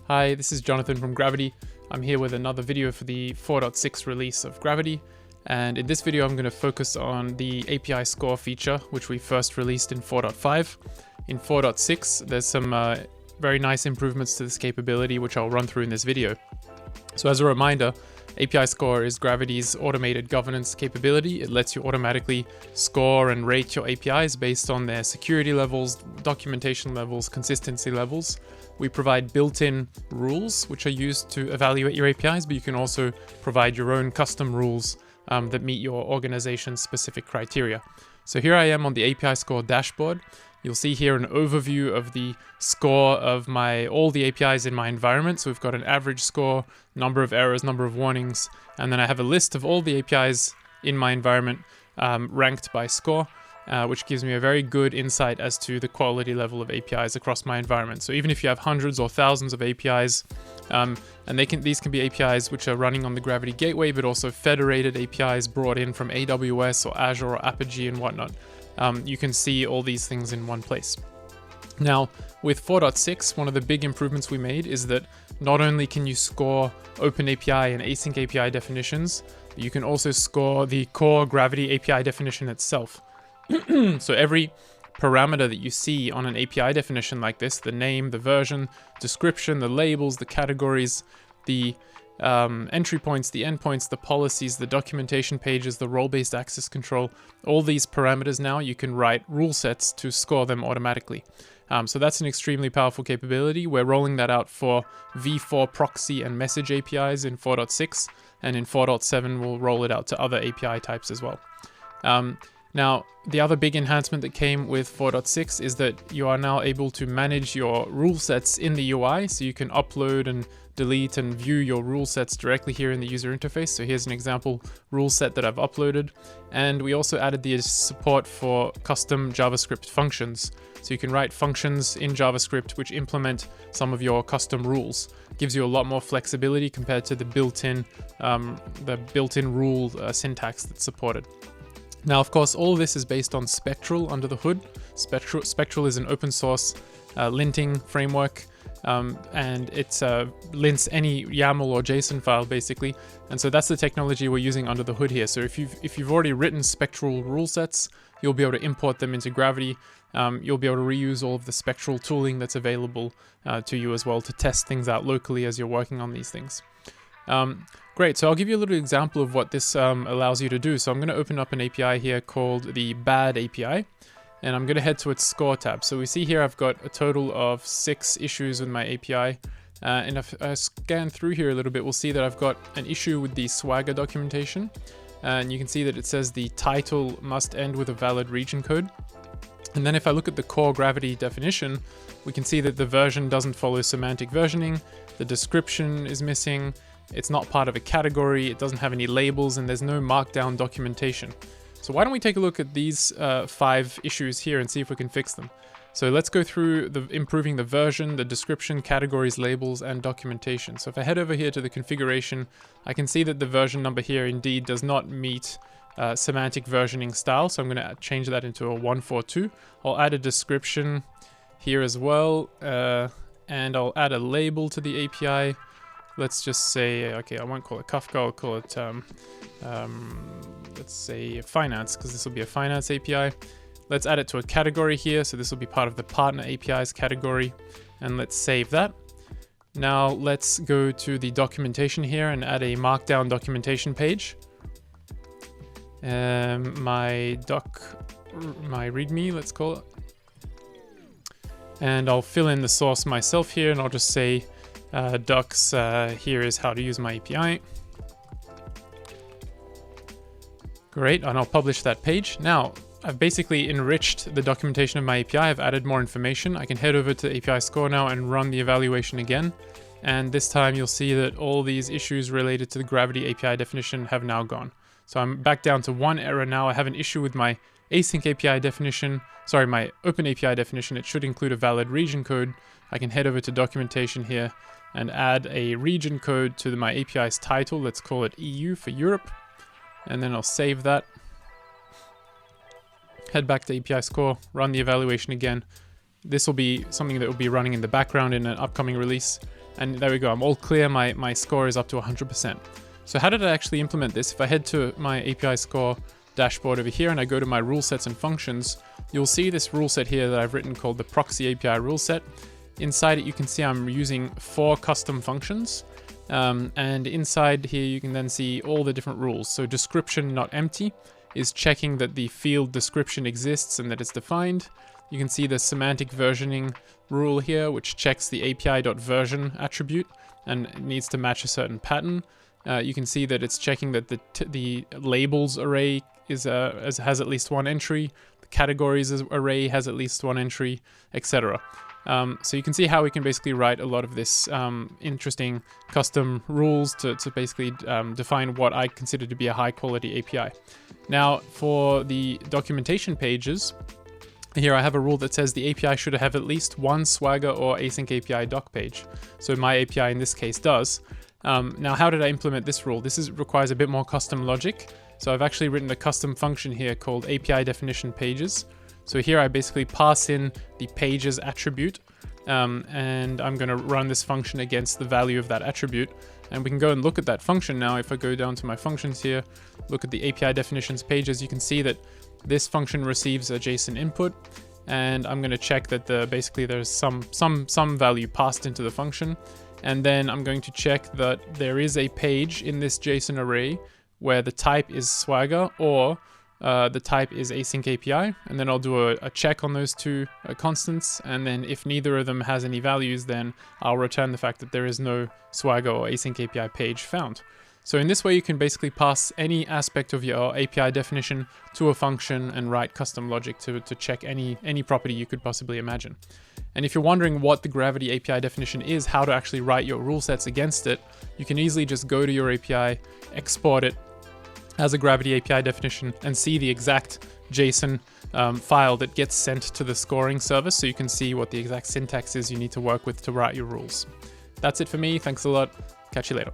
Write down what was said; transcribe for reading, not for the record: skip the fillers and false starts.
Hi, this is Jonathan from Gravitee. I'm here with another video for the 4.6 release of Gravitee, and in this video I'm going to focus on the API score feature, which we first released in 4.5. In 4.6 there's some very nice improvements to this capability, which I'll run through in this video. So as a reminder, API Score is Gravitee's automated governance capability. It lets you automatically score and rate your APIs based on their security levels, documentation levels, consistency levels. We provide built-in rules which are used to evaluate your APIs, but you can also provide your own custom rules that meet your organization's specific criteria. So here I am on the API Score dashboard. You'll see here an overview of the score of all the APIs in my environment. So we've got an average score, number of errors, number of warnings, and then I have a list of all the APIs in my environment ranked by score, which gives me a very good insight as to the quality level of APIs across my environment. So even if you have hundreds or thousands of APIs, and these can be APIs which are running on the Gravitee gateway, but also federated APIs brought in from AWS or Azure or Apigee and whatnot. You can see all these things in one place. Now, with 4.6, one of the big improvements we made is that not only can you score OpenAPI and async API definitions, you can also score the core Gravitee API definition itself. So every parameter that you see on an API definition like this, the name, the version, description, the labels, the categories, the entry points, the endpoints, the policies, the documentation pages, the role-based access control, all these parameters now you can write rule sets to score them automatically. So that's an extremely powerful capability. We're rolling that out for v4 proxy and message APIs in 4.6, and in 4.7 we'll roll it out to other API types as well. Now, the other big enhancement that came with 4.6 is that you are now able to manage your rule sets in the UI, so you can upload and delete and view your rule sets directly here in the user interface. So here's an example rule set that I've uploaded. And we also added the support for custom JavaScript functions. So you can write functions in JavaScript which implement some of your custom rules. Gives you a lot more flexibility compared to the built-in rule syntax that's supported. Now, of course, all of this is based on Spectral under the hood. Spectral is an open source linting framework, and it lints any YAML or JSON file basically. And so that's the technology we're using under the hood here. So if you've already written Spectral rule sets, you'll be able to import them into Gravitee. You'll be able to reuse all of the Spectral tooling that's available to you as well to test things out locally as you're working on these things. Great, so I'll give you a little example of what this allows you to do. So I'm going to open up an API here called the bad API, and I'm going to head to its score tab. So we see here I've got a total of 6 issues with my API, and if I scan through here a little bit, we'll see that I've got an issue with the Swagger documentation, and you can see that it says the title must end with a valid region code. And then if I look at the core Gravitee definition, we can see that the version doesn't follow semantic versioning, the description is missing, it's not part of a category, it doesn't have any labels, and there's no markdown documentation. So why don't we take a look at these 5 issues here and see if we can fix them. So let's go through improving the version, the description, categories, labels, and documentation. So if I head over here to the configuration, I can see that the version number here indeed does not meet semantic versioning style, so I'm going to change that into a 142. I'll add a description here as well, and I'll add a label to the API. Let's just say, okay, I won't call it Kafka, I'll call it, let's say finance, because this will be a finance API. Let's add it to a category here, so this will be part of the partner APIs category, and let's save that. Now let's go to the documentation here and add a markdown documentation page. My README, let's call it. And I'll fill in the source myself here, and I'll just say, docs, here is how to use my API. Great, and I'll publish that page. Now, I've basically enriched the documentation of my API. I've added more information. I can head over to API Score now and run the evaluation again. And this time you'll see that all these issues related to the Gravitee API definition have now gone. So I'm back down to 1 error now. I have an issue with my async API definition. Sorry, my open API definition. It should include a valid region code. I can head over to documentation here and add a region code to my API's title. Let's call it EU for Europe. And then I'll save that. Head back to API Score, run the evaluation again. This will be something that will be running in the background in an upcoming release. And there we go, I'm all clear, my score is up to 100%. So how did I actually implement this? If I head to my API score dashboard over here and I go to my rule sets and functions, you'll see this rule set here that I've written called the proxy API rule set. Inside it, you can see I'm using 4 custom functions. And inside here, you can then see all the different rules. So description not empty is checking that the field description exists and that it's defined. You can see the semantic versioning rule here, which checks the API.version attribute and it needs to match a certain pattern. You can see that it's checking that the labels array has at least 1 entry, the categories array has at least 1 entry, etc. So you can see how we can basically write a lot of this interesting custom rules to basically define what I consider to be a high quality API. Now for the documentation pages, here I have a rule that says the API should have at least 1 Swagger or async API doc page. So my API in this case does. Now how did I implement this rule? This requires a bit more custom logic. So I've actually written a custom function here called API definition pages. So here I basically pass in the pages attribute, and I'm going to run this function against the value of that attribute. And we can go and look at that function now. If I go down to my functions here, look at the API definitions pages, you can see that this function receives a JSON input, and I'm going to check that basically there's some value passed into the function. And then I'm going to check that there is a page in this JSON array where the type is Swagger or the type is async API, and then I'll do a check on those 2 constants, and then if neither of them has any values, then I'll return the fact that there is no Swagger or async API page found. So in this way, you can basically pass any aspect of your API definition to a function and write custom logic to check any property you could possibly imagine. And if you're wondering what the Gravitee API definition is, how to actually write your rule sets against it, you can easily just go to your API, export it as a Gravitee API definition, and see the exact JSON file that gets sent to the scoring service, so you can see what the exact syntax is you need to work with to write your rules. That's it for me. Thanks a lot. Catch you later.